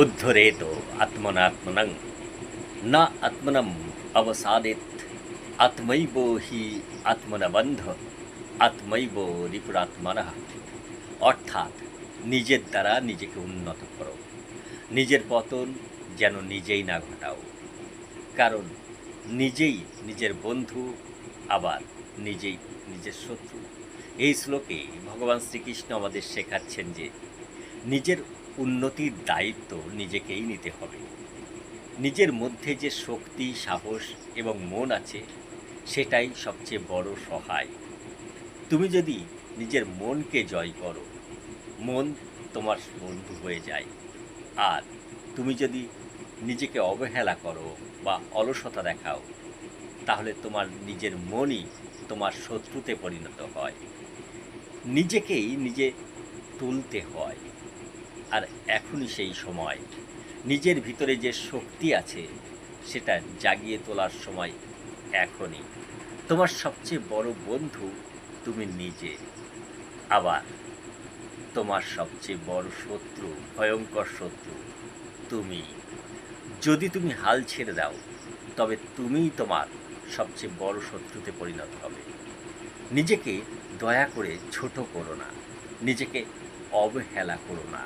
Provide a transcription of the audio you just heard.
উদ্ধরেত আত্মনাত্মনং না আত্মনম অবসাদেত আত্মৈব হি আত্মনবন্ধ আত্মৈব রিপুরাত্মনঃ। অর্থাৎ নিজের দ্বারা নিজেকে উন্নত করো, নিজের পতন যেন নিজেই না ঘটাও, কারণ নিজেই নিজের বন্ধু, আবার নিজেই নিজের শত্রু। এই শ্লোকে ভগবান শ্রীকৃষ্ণ আমাদের শেখাচ্ছেন যে নিজের উন্নতির দায়িত্ব নিজেকেই নিতে হবে। নিজের মধ্যে যে শক্তি, সাহস এবং মন আছে, সেটাই সবচেয়ে বড় সহায়। তুমি যদি নিজের মনকে জয় করো, মন তোমার বন্ধু হয়ে যায়। আর তুমি যদি নিজেকে অবহেলা করো বা অলসতা দেখাও, তাহলে তোমার নিজের মনই তোমার শত্রুতে পরিণত হয়। নিজেকেই নিজে তুলতে হয়, আর এখনই সেই সময়। নিজের ভিতরে যে শক্তি আছে, সেটা জাগিয়ে তোলার সময় এখনই। তোমার সবচেয়ে বড় বন্ধু তুমি নিজে, আবার তোমার সবচেয়ে বড় শত্রু, ভয়ঙ্কর শত্রু তুমি। যদি তুমি হাল ছেড়ে দাও, তবে তুমিই তোমার সবচেয়ে বড় শত্রুতে পরিণত হবে। নিজেকে দয়া করে ছোট করো না, নিজেকে অবহেলা করো না।